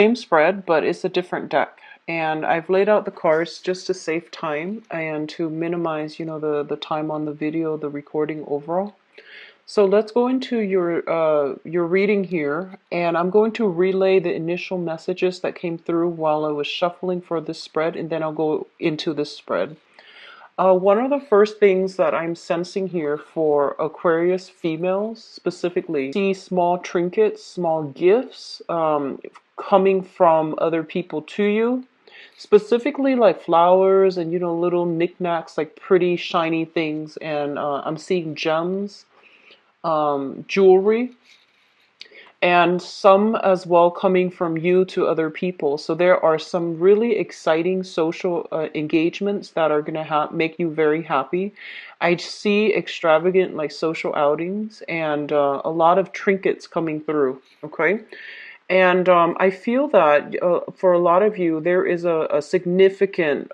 Same spread, but it's a different deck. And I've laid out the cards just to save time and to minimize, the time on the video, the recording overall. So let's go into your reading here, and I'm going to relay the initial messages that came through while I was shuffling for this spread, and then I'll go into this spread. One of the first things that I'm sensing here for Aquarius females specifically, see small trinkets, small gifts coming from other people to you, specifically like flowers and little knickknacks, like pretty shiny things, and I'm seeing gems, jewelry, and some as well coming from you to other people. So there are some really exciting social engagements that are going to make you very happy. I see extravagant like social outings and a lot of trinkets coming through. Okay. And I feel that for a lot of you, there is a significant,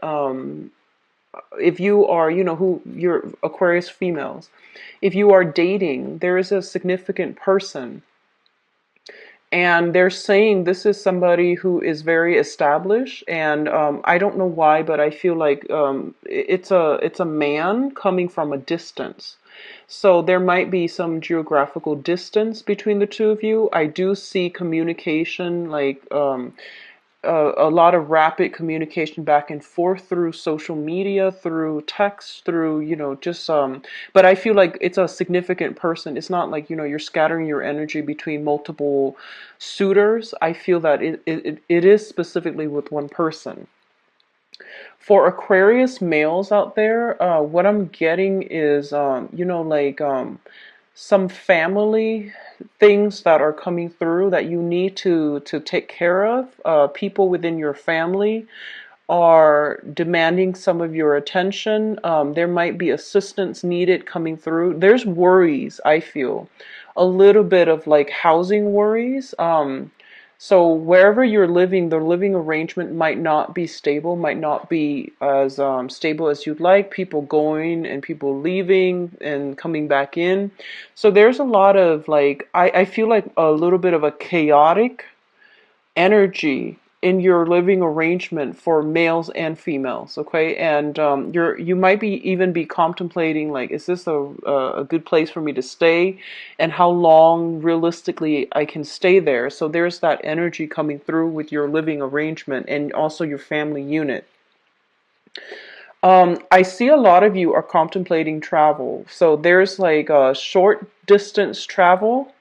if you are, who you're Aquarius females, if you are dating, there is a significant person, and they're saying this is somebody who is very established, and I don't know why, but I feel like it's a man coming from a distance. So there might be some geographical distance between the two of you. I do see communication, like a lot of rapid communication back and forth through social media, through text, through, just, but I feel like it's a significant person. It's not like, you're scattering your energy between multiple suitors. I feel that it is specifically with one person. For Aquarius males out there, what I'm getting is, some family things that are coming through that you need to take care of. People within your family are demanding some of your attention. There might be assistance needed coming through. There's worries, I feel. A little bit of like housing worries. So wherever you're living, the living arrangement might not be stable, might not be as stable as you'd like. People going and people leaving and coming back in. So there's a lot of like, I feel like a little bit of a chaotic energy in your living arrangement for males and females, okay? And you might even be contemplating like, is this a good place for me to stay, and how long realistically I can stay there. So there's that energy coming through with your living arrangement and also your family unit. I see a lot of you are contemplating travel. So there's like a short distance travel.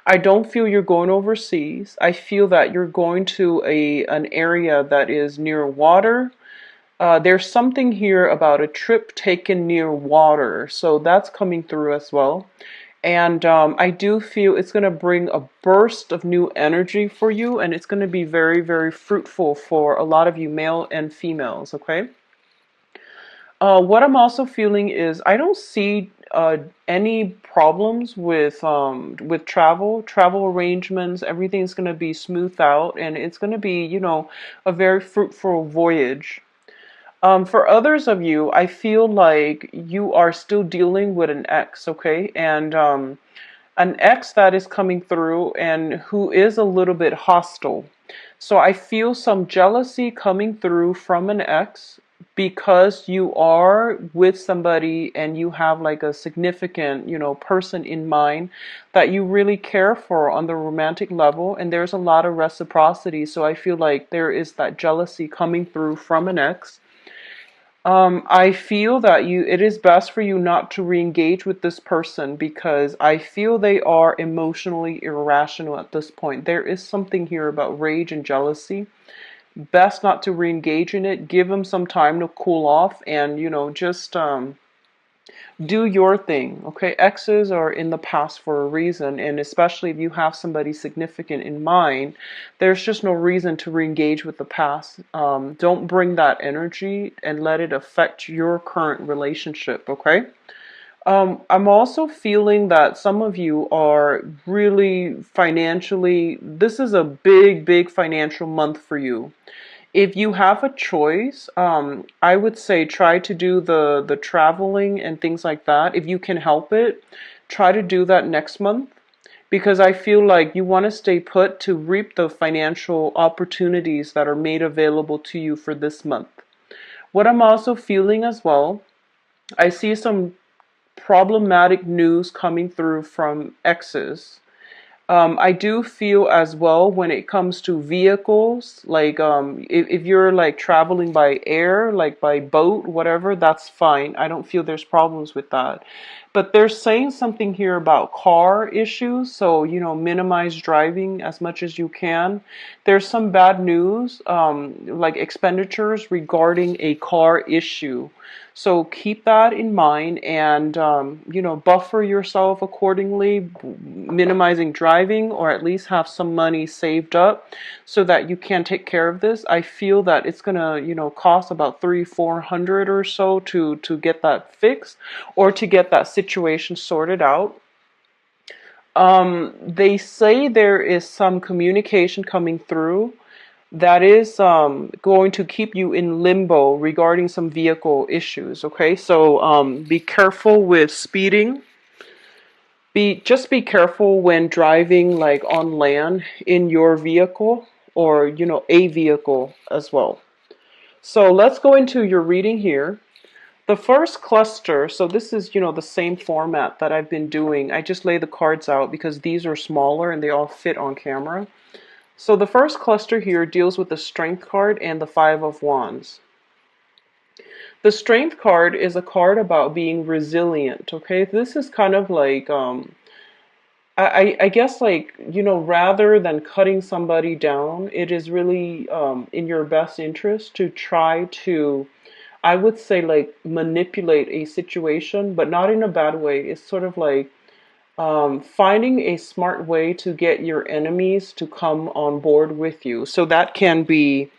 I don't feel you're going overseas. I feel that you're going to an area that is near water. There's something here about a trip taken near water, so that's coming through as well. And I do feel it's going to bring a burst of new energy for you, and it's going to be very, very fruitful for a lot of you, male and females, okay? What I'm also feeling is I don't see any problems with travel arrangements. Everything's going to be smoothed out, and it's going to be, a very fruitful voyage. For others of you, I feel like you are still dealing with an ex, okay? And an ex that is coming through and who is a little bit hostile. So I feel some jealousy coming through from an ex because you are with somebody and you have like a significant, person in mind that you really care for on the romantic level, and there's a lot of reciprocity. So I feel like there is that jealousy coming through from an ex. I feel that it is best for you not to re-engage with this person because I feel they are emotionally irrational at this point. There is something here about rage and jealousy. Best not to re-engage in it. Give them some time to cool off and, just do your thing, okay? Exes are in the past for a reason, and especially if you have somebody significant in mind, there's just no reason to re-engage with the past. Don't bring that energy and let it affect your current relationship, okay? I'm also feeling that some of you are really financially, this is a big, big financial month for you. If you have a choice, I would say try to do the traveling and things like that. If you can help it, try to do that next month because I feel like you want to stay put to reap the financial opportunities that are made available to you for this month. What I'm also feeling as well, I see some problematic news coming through from exes. I do feel as well when it comes to vehicles, like if you're like traveling by air, like by boat, whatever, that's fine. I don't feel there's problems with that. But they're saying something here about car issues, so minimize driving as much as you can. There's some bad news, like expenditures regarding a car issue. So keep that in mind and, buffer yourself accordingly, minimizing driving, or at least have some money saved up so that you can take care of this. I feel that it's gonna, cost about 300-400 or so to get that fixed or to get that situation sorted out. They say there is some communication coming through that is going to keep you in limbo regarding some vehicle issues. Okay, so be careful with speeding. Just be careful when driving like on land in your vehicle or a vehicle as well. So let's go into your reading here. The first cluster, so this is, the same format that I've been doing. I just lay the cards out because these are smaller and they all fit on camera. So the first cluster here deals with the Strength card and the Five of Wands. The Strength card is a card about being resilient, okay? This is kind of like, I guess like, rather than cutting somebody down, it is really in your best interest to try to, I would say, like manipulate a situation, but not in a bad way. It's sort of like finding a smart way to get your enemies to come on board with you. So that can be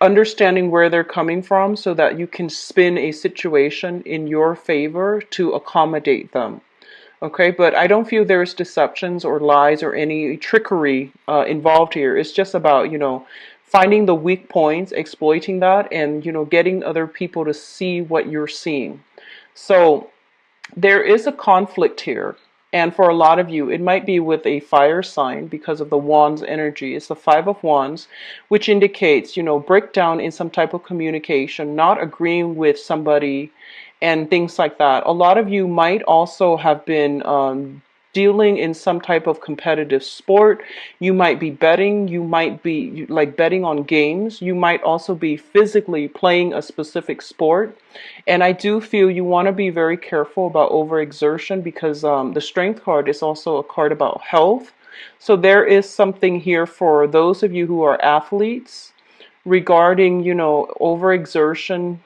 understanding where they're coming from so that you can spin a situation in your favor to accommodate them. Okay, but I don't feel there's deceptions or lies or any trickery involved here. It's just about, finding the weak points, exploiting that, and, getting other people to see what you're seeing. So there is a conflict here. And for a lot of you, it might be with a fire sign because of the Wands energy. It's the Five of Wands, which indicates, breakdown in some type of communication, not agreeing with somebody and things like that. A lot of you might also have been dealing in some type of competitive sport. You might be betting. You might be like betting on games. You might also be physically playing a specific sport. And I do feel you want to be very careful about overexertion because the Strength card is also a card about health. So there is something here for those of you who are athletes regarding, overexertion,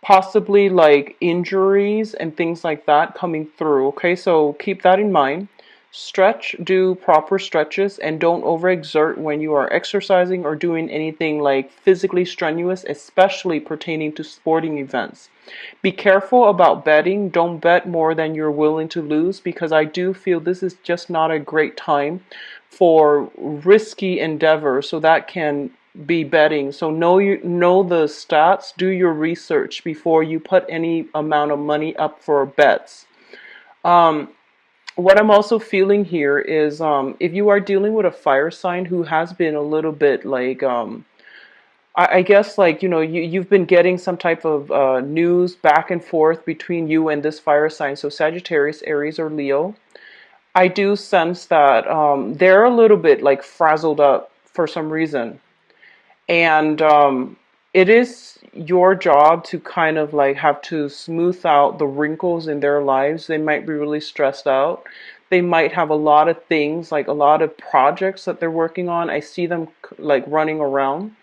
possibly like injuries and things like that coming through. Okay, so keep that in mind. Stretch, do proper stretches, and don't overexert when you are exercising or doing anything like physically strenuous, especially pertaining to sporting events. Be careful about betting. Don't bet more than you're willing to lose because I do feel this is just not a great time for risky endeavor. So that can be betting. So know the stats, do your research before you put any amount of money up for bets. What I'm also feeling here is if you are dealing with a fire sign who has been a little bit like I guess like you've been getting some type of news back and forth between you and this fire sign, so Sagittarius, Aries, or Leo. I do sense that they're a little bit like frazzled up for some reason. And it is your job to kind of like have to smooth out the wrinkles in their lives. They might be really stressed out. They might have a lot of things, like a lot of projects that they're working on. I see them like running around.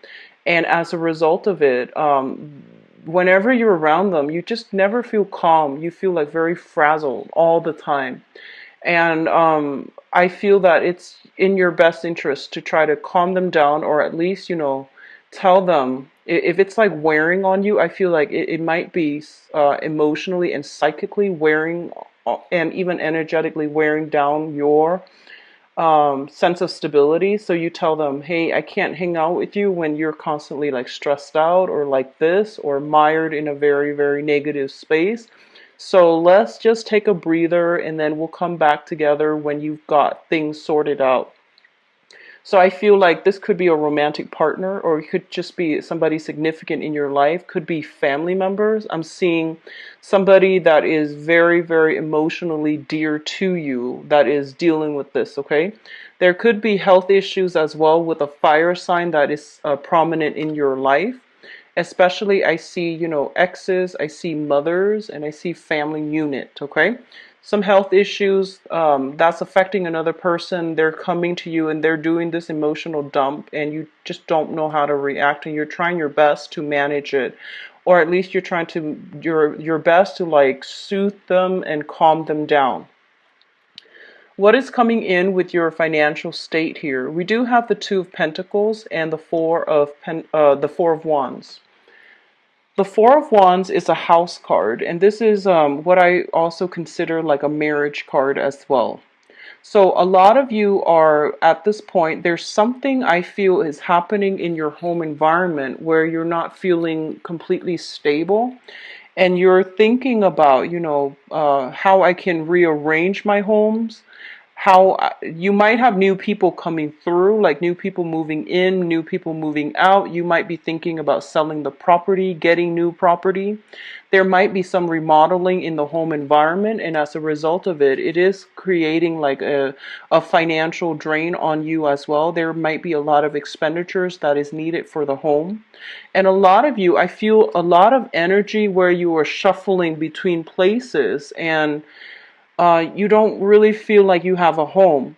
And as a result of it, whenever you're around them, you just never feel calm. You feel like very frazzled all the time. And I feel that it's in your best interest to try to calm them down or at least, tell them if it's like wearing on you. I feel like it might be emotionally and psychically wearing and even energetically wearing down your sense of stability. So you tell them, hey, I can't hang out with you when you're constantly like stressed out or like this or mired in a very, very negative space. So let's just take a breather and then we'll come back together when you've got things sorted out. So I feel like this could be a romantic partner, or it could just be somebody significant in your life, could be family members. I'm seeing somebody that is very, very emotionally dear to you that is dealing with this, okay? There could be health issues as well with a fire sign that is prominent in your life. Especially I see, exes, I see mothers, and I see family unit, okay? Some health issues that's affecting another person. They're coming to you and they're doing this emotional dump, and you just don't know how to react, and you're trying your best to manage it, or at least you're trying to your best to like soothe them and calm them down. What is coming in with your financial state here? We do have the Two of Pentacles and the Four of Wands. The Four of Wands is a house card, and this is what I also consider like a marriage card as well. So a lot of you are at this point, there's something I feel is happening in your home environment where you're not feeling completely stable, and you're thinking about, how I can rearrange my homes, how you might have new people coming through, like new people moving in, new people moving out. You might be thinking about selling the property, getting new property. There might be some remodeling in the home environment, and as a result of it, it is creating like a financial drain on you as well. There might be a lot of expenditures that is needed for the home. And a lot of you, I feel a lot of energy where you are shuffling between places, and you don't really feel like you have a home.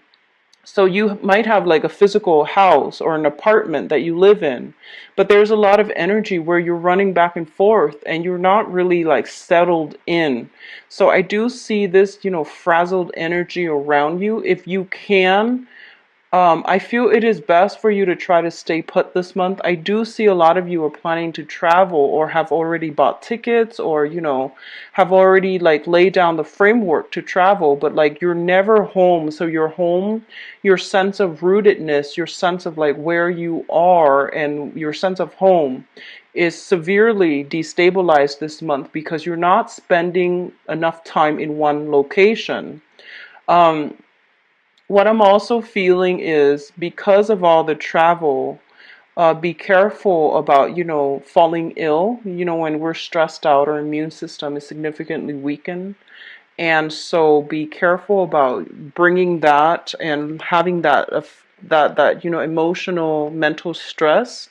So you might have like a physical house or an apartment that you live in, but there's a lot of energy where you're running back and forth and you're not really like settled in. So I do see this, frazzled energy around you. If you can, I feel it is best for you to try to stay put this month. I do see a lot of you are planning to travel or have already bought tickets, or, have already like laid down the framework to travel, but like you're never home. So your home, your sense of rootedness, your sense of like where you are and your sense of home is severely destabilized this month because you're not spending enough time in one location. Um, what I'm also feeling is because of all the travel, be careful about, falling ill. When we're stressed out, our immune system is significantly weakened. And so be careful about bringing that and having that emotional, mental stress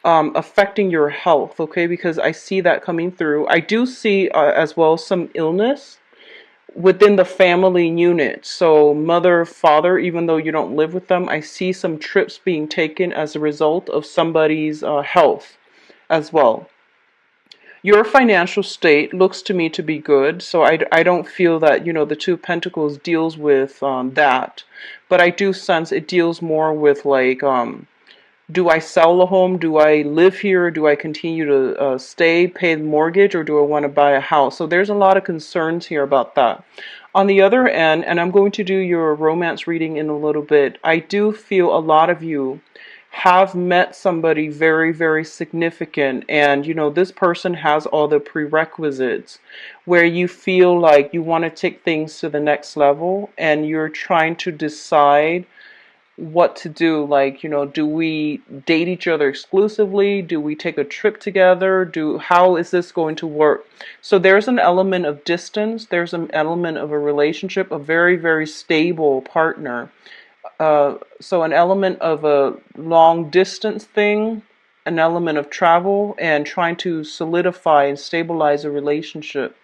affecting your health, okay? Because I see that coming through. I do see as well some illness within the family unit. So mother, father, even though you don't live with them, I see some trips being taken as a result of somebody's health as well. Your financial state looks to me to be good, so I don't feel that, the Two of Pentacles deals with that. But I do sense it deals more with like, do I sell the home? Do I live here? Do I continue to stay, pay the mortgage, or do I want to buy a house? So there's a lot of concerns here about that. On the other end, and I'm going to do your romance reading in a little bit, I do feel a lot of you have met somebody very, very significant, and this person has all the prerequisites where you feel like you want to take things to the next level, and you're trying to decide what to do. Like, do we date each other exclusively? Do we take a trip together? How is this going to work? So there's an element of distance. There's an element of a relationship, a very, very stable partner. So an element of a long distance thing, an element of travel, and trying to solidify and stabilize a relationship.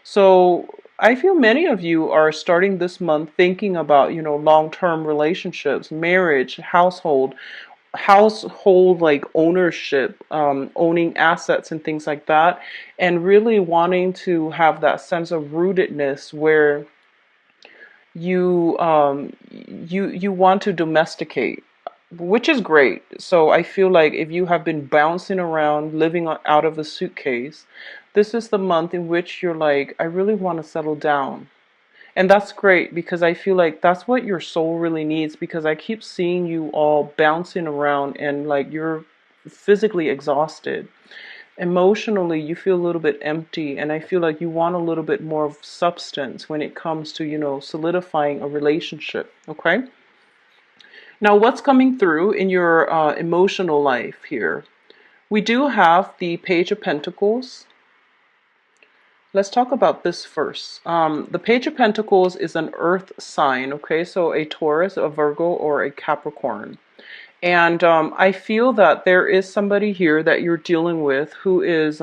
So I feel many of you are starting this month thinking about, long-term relationships, marriage, household like ownership, owning assets and things like that, and really wanting to have that sense of rootedness where you want to domesticate, which is great. So I feel like if you have been bouncing around, living out of a suitcase, this is the month in which you're like, I really want to settle down. And that's great because I feel like that's what your soul really needs, because I keep seeing you all bouncing around and like you're physically exhausted. Emotionally, you feel a little bit empty, and I feel like you want a little bit more of substance when it comes to, solidifying a relationship, okay? Now, what's coming through in your emotional life here? We do have the Page of Pentacles. Let's talk about this first. The Page of Pentacles is an earth sign, okay? So a Taurus, a Virgo, or a Capricorn. And I feel that there is somebody here that you're dealing with who is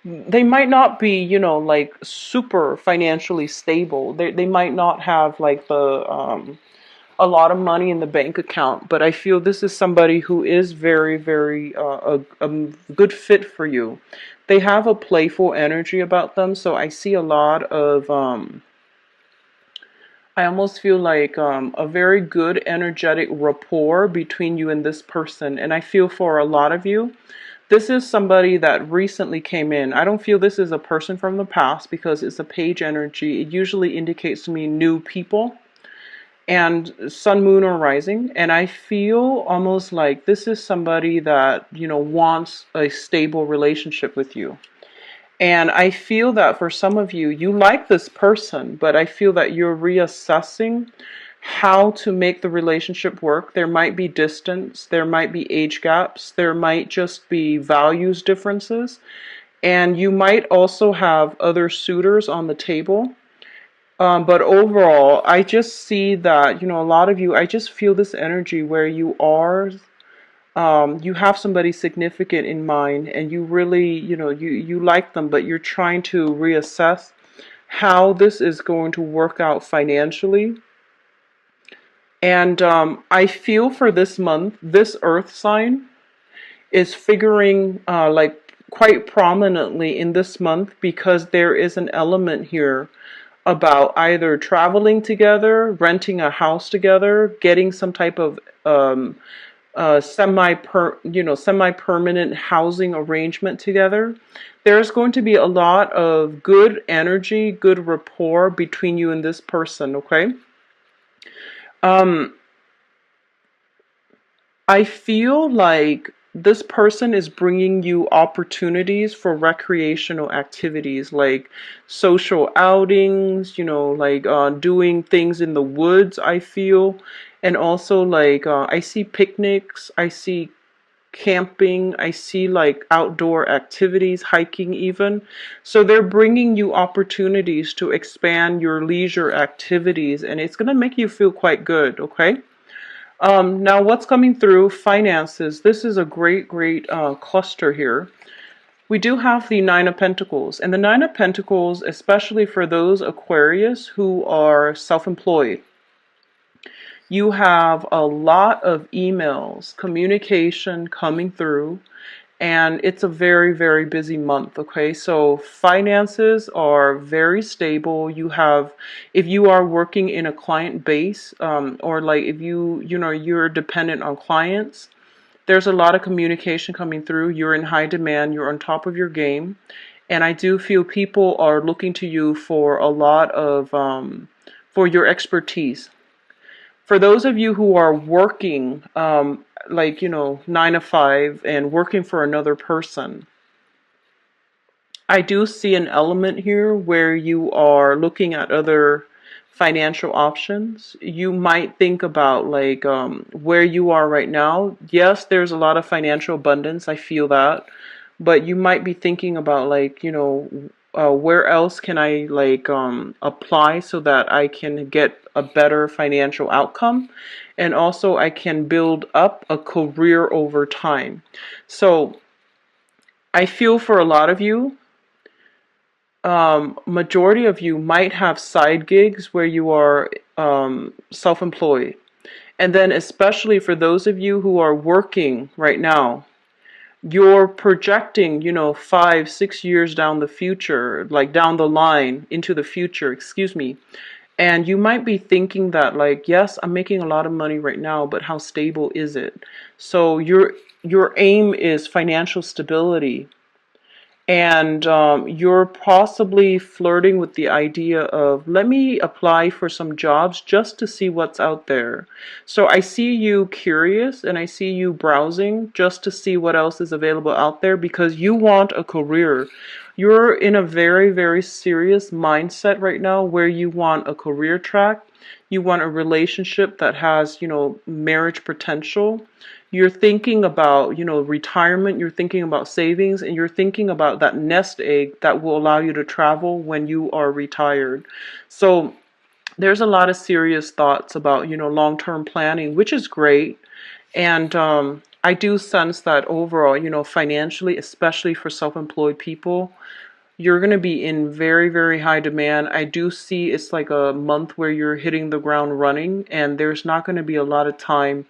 they might not be, like super financially stable. They might not have like a lot of money in the bank account, but I feel this is somebody who is very, very a good fit for you. They have a playful energy about them, so I see a lot of I almost feel like a very good energetic rapport between you and this person. And I feel for a lot of you, this is somebody that recently came in. I don't feel this is a person from the past because it's a page energy. It usually indicates to me new people and sun, moon, or rising. And I feel almost like this is somebody that, wants a stable relationship with you. And I feel that for some of you, you like this person, but I feel that you're reassessing how to make the relationship work. There might be distance, there might be age gaps, there might just be values differences, and you might also have other suitors on the table. But overall, I just see that, a lot of you, I just feel this energy where you have somebody significant in mind and you really, you like them, but you're trying to reassess how this is going to work out financially. And I feel for this month, this earth sign is figuring like quite prominently in this month because there is an element here about either traveling together, renting a house together, getting some type of semi-permanent housing arrangement together. There's going to be a lot of good energy, good rapport between you and this person, okay? I feel like this person is bringing you opportunities for recreational activities like social outings, like doing things in the woods, I feel. And also like I see picnics, I see camping, I see like outdoor activities, hiking even. So they're bringing you opportunities to expand your leisure activities, and it's going to make you feel quite good, okay? Now, what's coming through? Finances. This is a great, great cluster here. We do have the Nine of Pentacles. And the Nine of Pentacles, especially for those Aquarius who are self-employed, you have a lot of emails, communication coming through, and it's a very, very busy month, okay? So finances are very stable. You have, if you are working in a client base, or like if you're dependent on clients, there's a lot of communication coming through. You're in high demand, you're on top of your game. And I do feel people are looking to you for a lot of, for your expertise. For those of you who are working, like, 9 to 5 and working for another person, I do see an element here where you are looking at other financial options. You might think about like where you are right now. Yes, there's a lot of financial abundance. I feel that. But you might be thinking about like, where else can I like apply so that I can get a better financial outcome, and also I can build up a career over time. So I feel for a lot of you, majority of you might have side gigs where you are self-employed, and then especially for those of you who are working right now, you're projecting, 5, 6 years down the future, like down the line into the future, excuse me. And you might be thinking that like, yes, I'm making a lot of money right now, but how stable is it? So your aim is financial stability. and you're possibly flirting with the idea of, let me apply for some jobs just to see what's out there. So I see you curious, and I see you browsing just to see what else is available out there, because you want a career. You're in a very, very serious mindset right now where you want a career track. You want a relationship that has, marriage potential. You're thinking about, retirement, you're thinking about savings, and you're thinking about that nest egg that will allow you to travel when you are retired. So there's a lot of serious thoughts about, long-term planning, which is great. And I do sense that overall, financially, especially for self-employed people, you're going to be in very, very high demand. I do see it's like a month where you're hitting the ground running, and there's not going to be a lot of time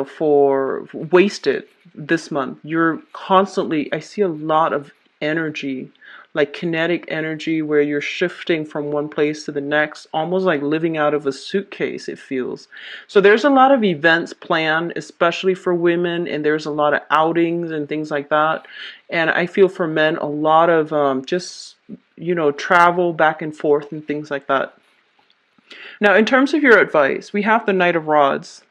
for wasted this month. You're constantly, I see a lot of energy, like kinetic energy, where you're shifting from one place to the next, almost like living out of a suitcase, it feels. So there's a lot of events planned, especially for women, and there's a lot of outings and things like that. And I feel for men, a lot of just, travel back and forth and things like that. Now, in terms of your advice, we have the Knight of Rods.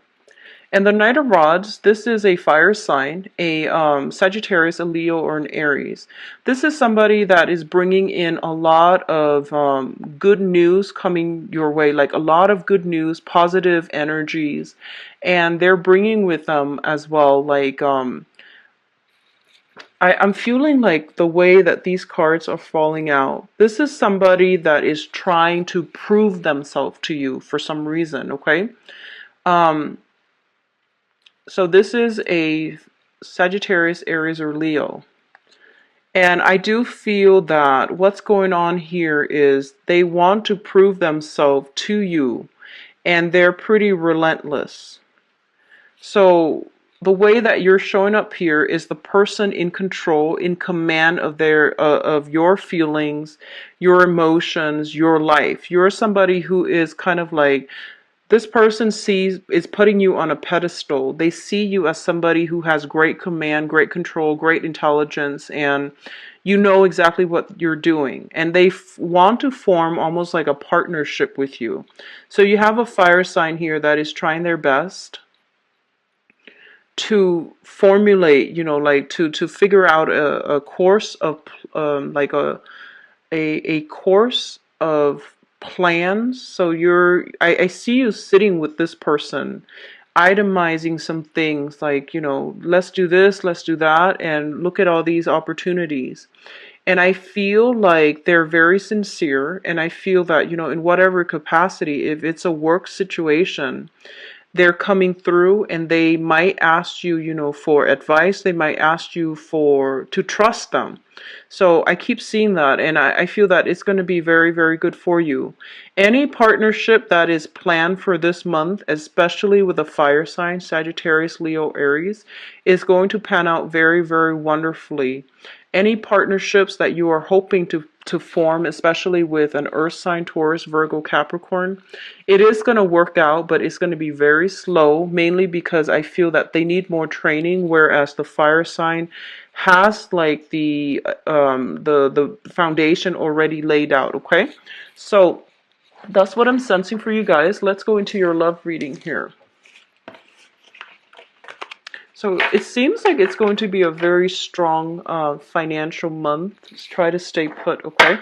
And the Knight of Rods, this is a fire sign, a Sagittarius, a Leo, or an Aries. This is somebody that is bringing in a lot of good news coming your way, like a lot of good news, positive energies. And they're bringing with them as well, like, I'm feeling like the way that these cards are falling out, this is somebody that is trying to prove themselves to you for some reason, okay? Um, So this is a Sagittarius, Aries, or Leo. And I do feel that what's going on here is they want to prove themselves to you, and they're pretty relentless. So the way that you're showing up here is the person in control, in command of of your feelings, your emotions, your life. You're somebody who is kind of like, this person is putting you on a pedestal. They see you as somebody who has great command, great control, great intelligence, and you know exactly what you're doing. And they want to form almost like a partnership with you. So you have a fire sign here that is trying their best to formulate, like to figure out a course of like a course of plans. So I see you sitting with this person, itemizing some things like, let's do this, let's do that, and look at all these opportunities. And I feel like they're very sincere, and I feel that, in whatever capacity, if it's a work situation, they're coming through, and they might ask you, for advice. They might ask you to trust them. So I keep seeing that, and I feel that it's going to be very, very good for you. Any partnership that is planned for this month, especially with a fire sign, Sagittarius, Leo, Aries, is going to pan out very, very wonderfully. Any partnerships that you are hoping to form, especially with an earth sign, Taurus, Virgo, Capricorn, it is going to work out, but it's going to be very slow, mainly because I feel that they need more training, whereas the fire sign has like the foundation already laid out, okay? So that's what I'm sensing for you guys. Let's go into your love reading here. So it seems like it's going to be a very strong financial month. Let's try to stay put, okay?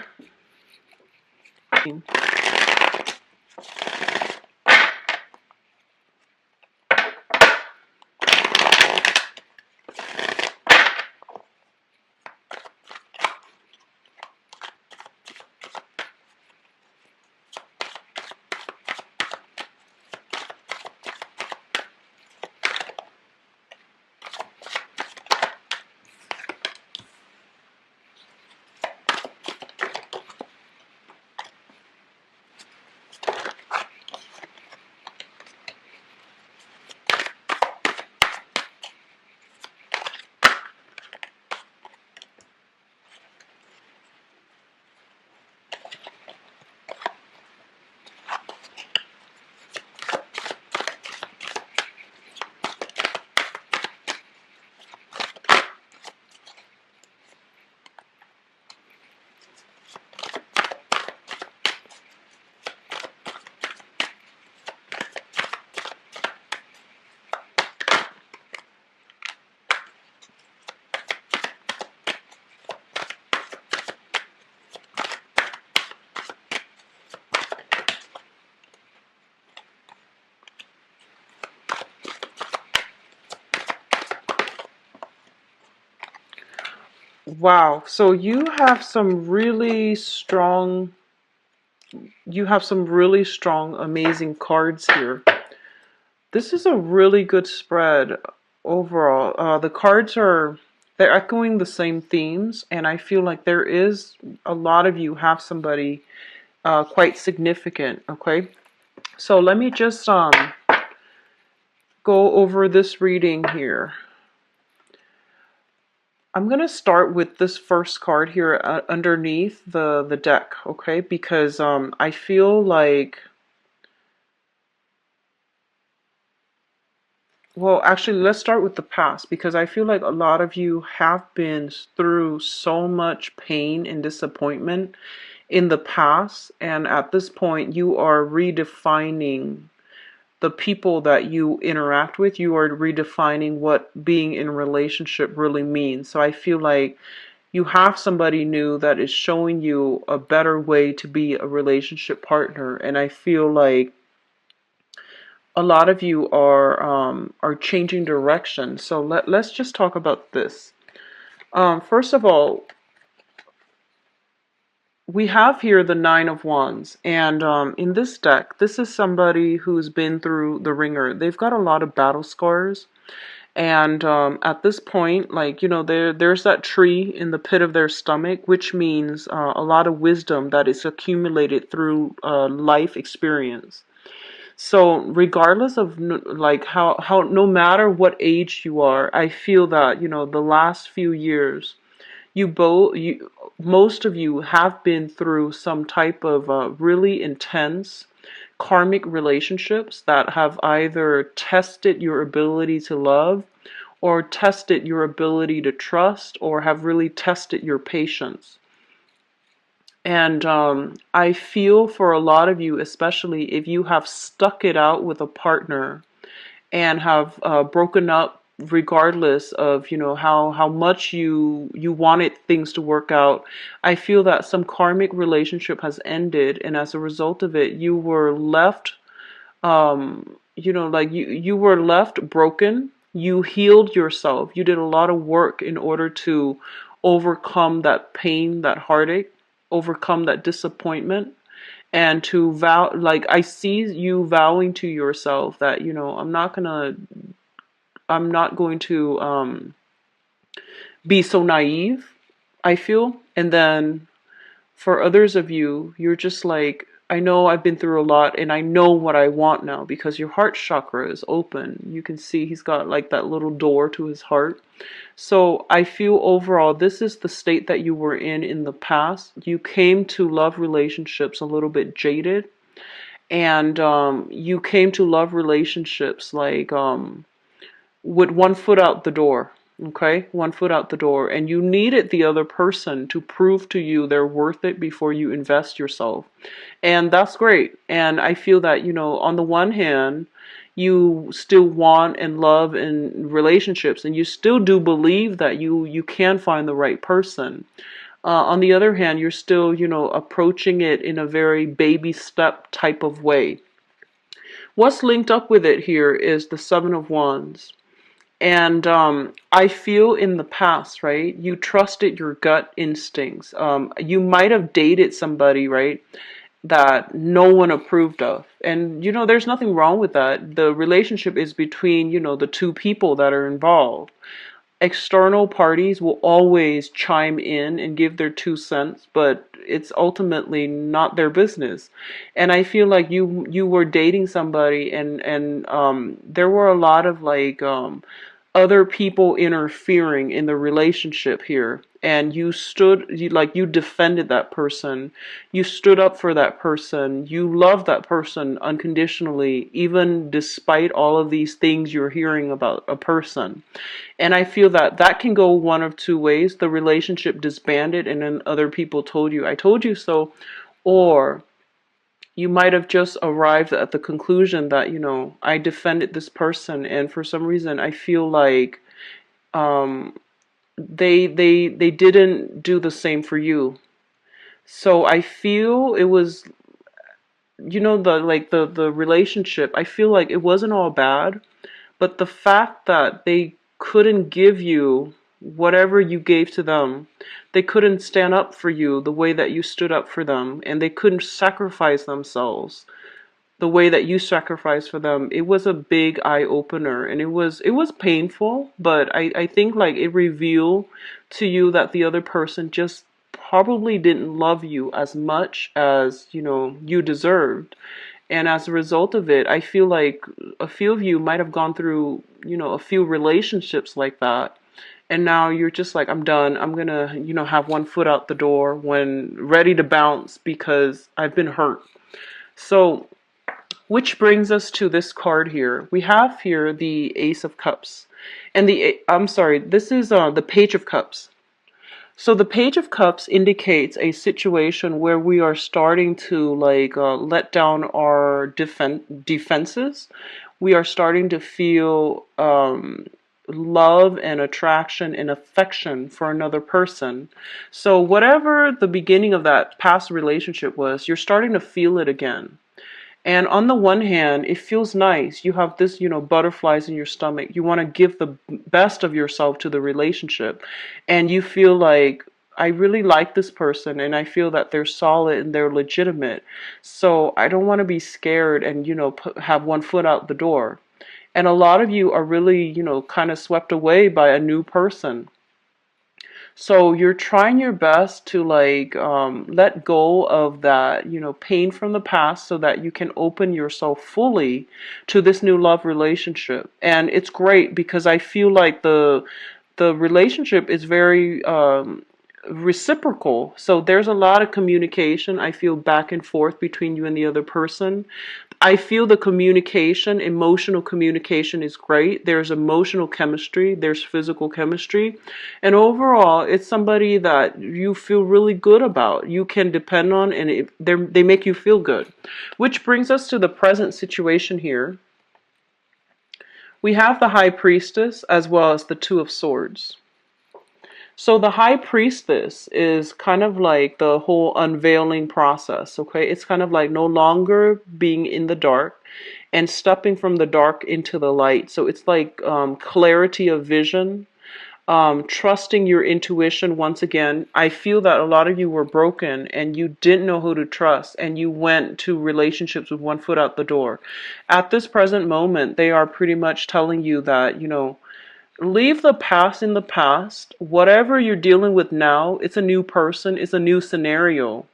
Wow. So you have some really strong, amazing cards here. This is a really good spread overall. The cards they're echoing the same themes, and I feel like there is a lot of you have somebody quite significant. Okay, so let me just go over this reading here. I'm gonna start with this first card here underneath the deck, okay? Because I feel like, well, actually, let's start with the past because I feel like a lot of you have been through so much pain and disappointment in the past, and at this point, you are redefining the people that you interact with. You are redefining what being in a relationship really means. So I feel like you have somebody new that is showing you a better way to be a relationship partner, and I feel like a lot of you are changing direction. So let's just talk about this. First of all, we have here the Nine of Wands, and in this deck, this is somebody who's been through the ringer. They've got a lot of battle scars, and at this point, like, you know, there's that tree in the pit of their stomach, which means a lot of wisdom that is accumulated through life experience. So regardless of like how no matter what age you are, I feel that, you know, the last few years, most of you have been through some type of really intense karmic relationships that have either tested your ability to love or tested your ability to trust or have really tested your patience. And I feel for a lot of you, especially if you have stuck it out with a partner and have broken up regardless of, you know, how much you wanted things to work out. I feel that some karmic relationship has ended, and as a result of it, you were left, you know, like you were left broken. You healed yourself. You did a lot of work in order to overcome that pain, that heartache, overcome that disappointment, and to vow, like, I see you vowing to yourself that, you know, I'm not going to be so naive, I feel. And then for others of you, you're just like, I know I've been through a lot and I know what I want now, because your heart chakra is open. You can see he's got like that little door to his heart. So I feel overall, this is the state that you were in the past. You came to love relationships a little bit jaded, and you came to love relationships like with one foot out the door. Okay, one foot out the door, and you needed the other person to prove to you they're worth it before you invest yourself. And that's great. And I feel that, you know, on the one hand, you still want and love in relationships, and you still do believe that you can find the right person. On the other hand, you're still, you know, approaching it in a very baby step type of way. What's linked up with it here is the Seven of Wands. And I feel in the past, right, you trusted your gut instincts. You might have dated somebody, right, that no one approved of. And, you know, there's nothing wrong with that. The relationship is between, you know, the two people that are involved. External parties will always chime in and give their 2 cents, but it's ultimately not their business. And I feel like you were dating somebody, and there were a lot of like other people interfering in the relationship here, and you defended that person, you stood up for that person, you loved that person unconditionally, even despite all of these things you're hearing about a person. And I feel that that can go one of two ways: the relationship disbanded and then other people told you, I told you so, or you might have just arrived at the conclusion that, you know, I defended this person, and for some reason I feel like um, they didn't do the same for you. So I feel it was, you know, the relationship. I feel like it wasn't all bad, but the fact that they couldn't give you whatever you gave to them, they couldn't stand up for you the way that you stood up for them, and they couldn't sacrifice themselves the way that you sacrificed for them. It was a big eye opener, and it was painful, but I think like it revealed to you that the other person just probably didn't love you as much as, you deserved. And as a result of it, I feel like a few of you might have gone through, a few relationships like that. And now you're just like, I'm done. I'm gonna, have one foot out the door when ready to bounce because I've been hurt. So, which brings us to this card here. We have here the Ace of Cups. And I'm sorry, this is the Page of Cups. So the Page of Cups indicates a situation where we are starting to like let down our defenses. We are starting to feel love and attraction and affection for another person. So whatever the beginning of that past relationship was, you're starting to feel it again. And on the one hand, it feels nice. You have this, butterflies in your stomach. You want to give the best of yourself to the relationship. And you feel like, I really like this person and I feel that they're solid and they're legitimate. So I don't want to be scared and, have one foot out the door. And a lot of you are really, kind of swept away by a new person. So you're trying your best to like let go of that, pain from the past so that you can open yourself fully to this new love relationship. And it's great because I feel like the relationship is very reciprocal. So there's a lot of communication. I feel back and forth between you and the other person. I feel the communication, emotional communication is great. There's emotional chemistry, there's physical chemistry. And overall, it's somebody that you feel really good about. You can depend on, and they make you feel good. Which brings us to the present situation here. We have the High Priestess as well as the Two of Swords. So the High Priestess is kind of like the whole unveiling process, okay? It's kind of like no longer being in the dark and stepping from the dark into the light. So it's like clarity of vision, trusting your intuition once again. I feel that a lot of you were broken and you didn't know who to trust and you went to relationships with one foot out the door. At this present moment, they are pretty much telling you that, leave the past in the past. Whatever you're dealing with now, it's a new person, it's a new scenario.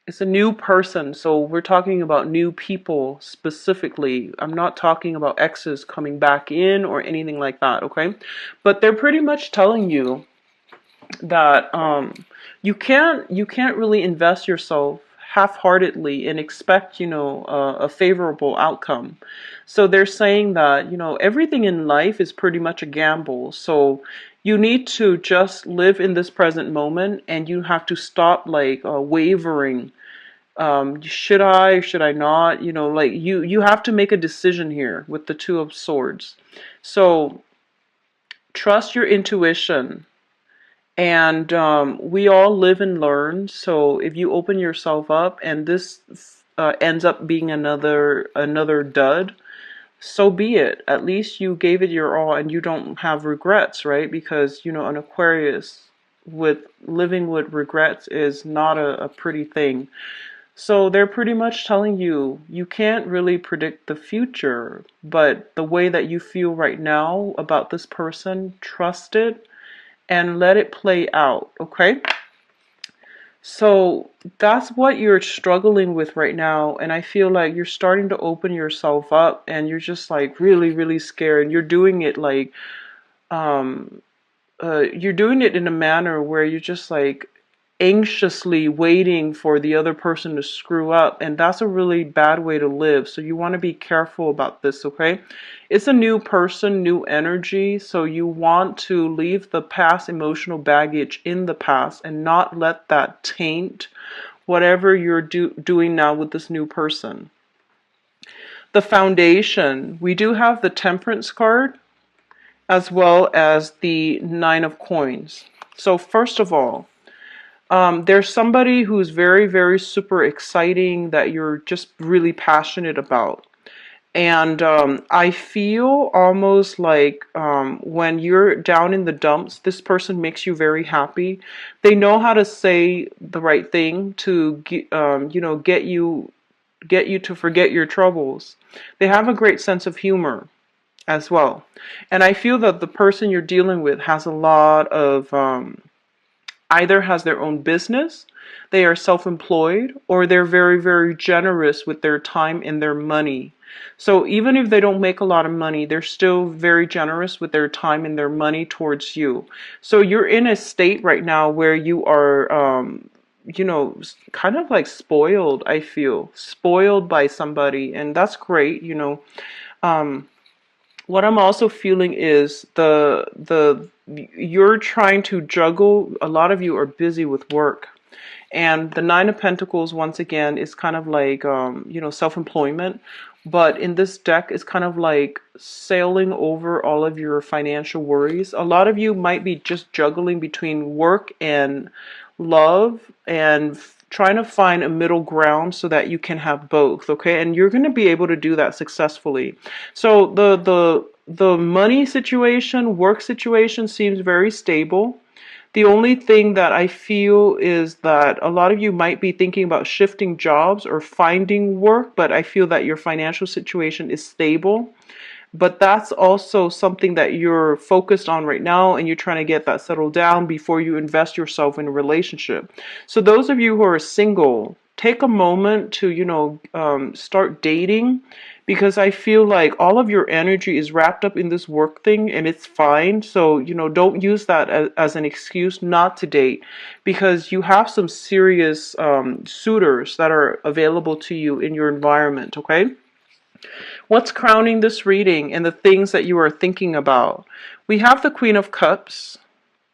It's a new person. So we're talking about new people specifically. I'm not talking about exes coming back in or anything like that, okay? But they're pretty much telling you that you can't really invest yourself half-heartedly and expect, a favorable outcome. So they're saying that, everything in life is pretty much a gamble. So you need to just live in this present moment and you have to stop like wavering. Should I not? Like you have to make a decision here with the Two of Swords. So trust your intuition. And we all live and learn. So if you open yourself up and this ends up being another dud, so be it. At least you gave it your all and you don't have regrets, right? Because, an Aquarius with living with regrets is not a pretty thing. So they're pretty much telling you, you can't really predict the future, but the way that you feel right now about this person, trust it and let it play out, okay? So that's what you're struggling with right now, and I feel like you're starting to open yourself up and you're just like really, really scared. You're doing it like you're doing it in a manner where you're just like anxiously waiting for the other person to screw up, and that's a really bad way to live. So you want to be careful about this, okay? It's a new person, new energy, so you want to leave the past emotional baggage in the past and not let that taint whatever you're doing now with this new person. The foundation, we do have the Temperance card as well as the Nine of Coins. So first of all, there's somebody who's very, very super exciting that you're just really passionate about. And I feel almost like when you're down in the dumps, this person makes you very happy. They know how to say the right thing to get you to forget your troubles. They have a great sense of humor as well. And I feel that the person you're dealing with has a lot of either has their own business, they are self-employed, or they're very, very generous with their time and their money. So even if they don't make a lot of money, they're still very generous with their time and their money towards you. So you're in a state right now where you are, kind of like spoiled, I feel. Spoiled by somebody, and that's great. Um, what I'm also feeling is the you're trying to juggle. A lot of you are busy with work, and the Nine of Pentacles once again is kind of like self-employment, but in this deck is kind of like sailing over all of your financial worries. A lot of you might be just juggling between work and love and trying to find a middle ground so that you can have both, okay? And you're going to be able to do that successfully. So the money situation, work situation seems very stable. The only thing that I feel is that a lot of you might be thinking about shifting jobs or finding work, but I feel that your financial situation is stable. But that's also something that you're focused on right now, and you're trying to get that settled down before you invest yourself in a relationship. So those of you who are single, take a moment to, start dating, because I feel like all of your energy is wrapped up in this work thing, and it's fine. So, don't use that as an excuse not to date, because you have some serious suitors that are available to you in your environment, okay? What's crowning this reading and the things that you are thinking about? We have the Queen of Cups,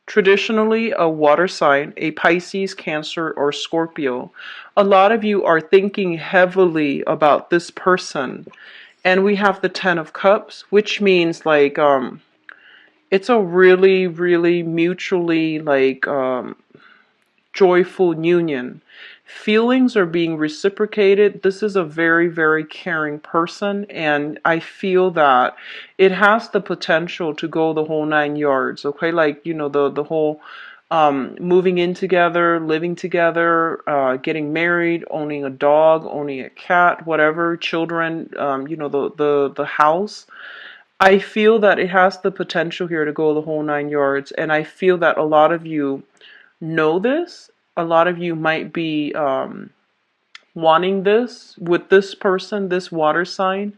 traditionally a water sign, a Pisces, Cancer, or Scorpio. A lot of you are thinking heavily about this person. And we have the Ten of Cups, which means like it's a really, really mutually like joyful union. Feelings are being reciprocated. This is a very, very caring person, and I feel that it has the potential to go the whole 9 yards. Okay, like the whole moving in together, living together, getting married, owning a dog, owning a cat, whatever, children, the house. I feel that it has the potential here to go the whole 9 yards, and I feel that a lot of you know this. A lot of you might be wanting this with this person, this water sign.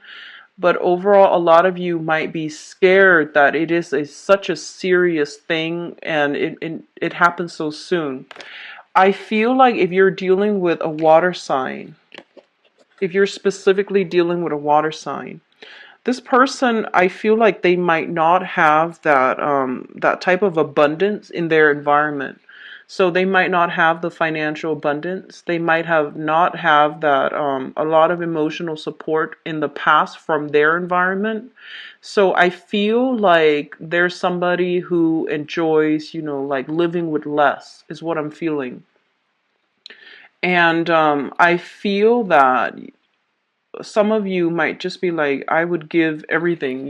But overall, a lot of you might be scared that it is such a serious thing, and it happens so soon. I feel like if you're dealing with a water sign, if you're specifically dealing with a water sign, this person, I feel like they might not have that type of abundance in their environment. So they might not have the financial abundance. They might have not have that a lot of emotional support in the past from their environment. So I feel like there's somebody who enjoys, like living with less is what I'm feeling. And I feel that some of you might just be like, I would give everything,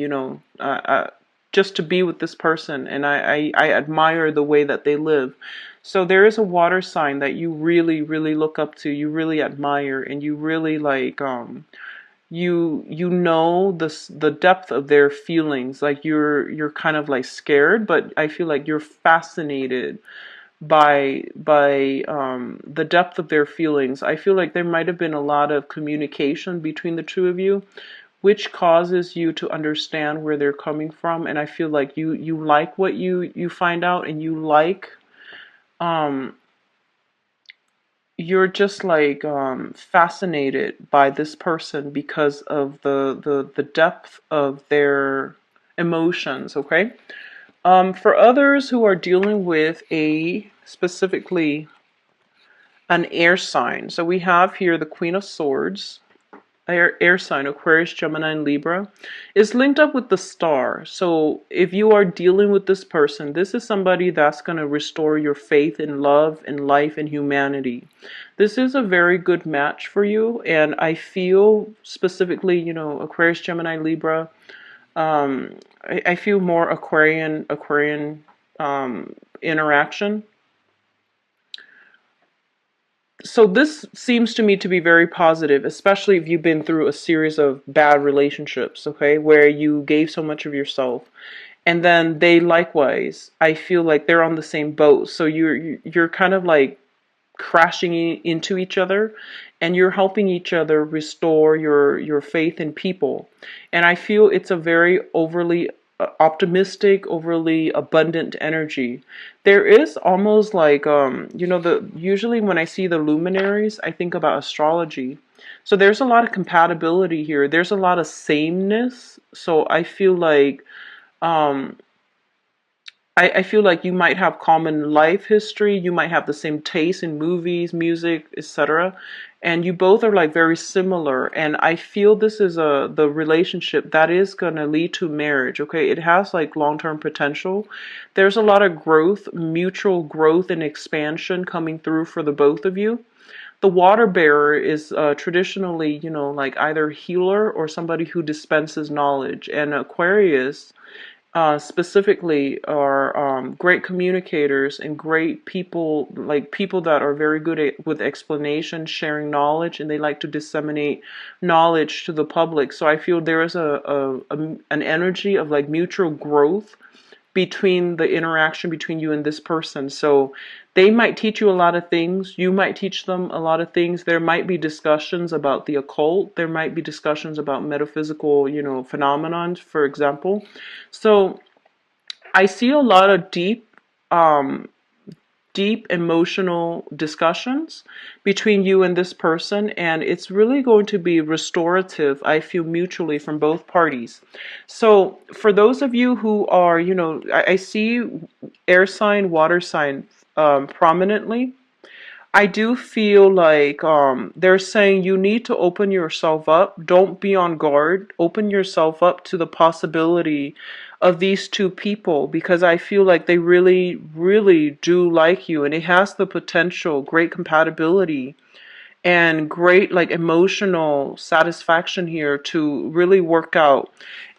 just to be with this person, and I admire the way that they live. So there is a water sign that you really, really look up to, you really admire, and you really like, you know the depth of their feelings. Like you're kind of like scared, but I feel like you're fascinated by the depth of their feelings. I feel like there might have been a lot of communication between the two of you, which causes you to understand where they're coming from. And I feel like you like what you find out, and you like you're just like fascinated by this person because of the depth of their emotions, okay? For others who are dealing with specifically an air sign. So we have here the Queen of Swords, air sign, Aquarius, Gemini, and Libra, is linked up with the star. So if you are dealing with this person, this is somebody that's going to restore your faith in love and life and humanity. This is a very good match for you. And I feel specifically, Aquarius, Gemini, Libra, I feel more Aquarian interaction. So this seems to me to be very positive, especially if you've been through a series of bad relationships, okay, where you gave so much of yourself. And then they likewise, I feel like they're on the same boat. So you're kind of like crashing into each other, and you're helping each other restore your faith in people. And I feel it's a very overly optimistic, overly abundant energy. There is almost like the usually when I see the luminaries, I think about astrology. So there's a lot of compatibility here. There's a lot of sameness. So I feel like um I feel like you might have common life history, you might have the same taste in movies, music, etc. And you both are like very similar. And I feel this is the relationship that is gonna lead to marriage. Okay, it has like long-term potential. There's a lot of growth, mutual growth and expansion coming through for the both of you. The water bearer is traditionally, like either healer or somebody who dispenses knowledge. And Aquarius specifically are great communicators and great people, like people that are very good with explanation, sharing knowledge, and they like to disseminate knowledge to the public. So I feel there is an energy of like mutual growth between the interaction between you and this person. So they might teach you a lot of things. You might teach them a lot of things. There might be discussions about the occult. There might be discussions about metaphysical, phenomenons, for example. So I see a lot of um, deep emotional discussions between you and this person, and it's really going to be restorative, I feel, mutually from both parties. So for those of you who are, I see air sign, water sign prominently. I do feel like they're saying you need to open yourself up. Don't be on guard. Open yourself up to the possibility of these two people, because I feel like they really, really do like you, and it has the potential, great compatibility and great like emotional satisfaction here to really work out.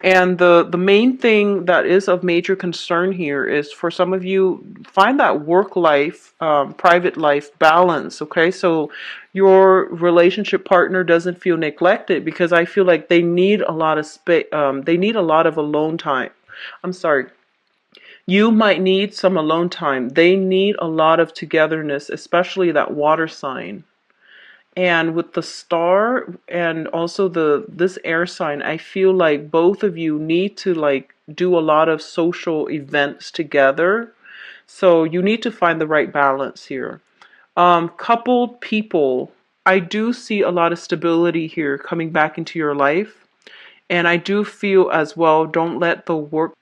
And the main thing that is of major concern here is for some of you, find that work life, private life balance. Okay, so your relationship partner doesn't feel neglected, because I feel like they need a lot of space. They need a lot of alone time. I'm sorry. You might need some alone time. They need a lot of togetherness, especially that water sign. And with the star and also this air sign, I feel like both of you need to like do a lot of social events together. So you need to find the right balance here. Coupled people, I do see a lot of stability here coming back into your life. And I do feel as well, don't let the work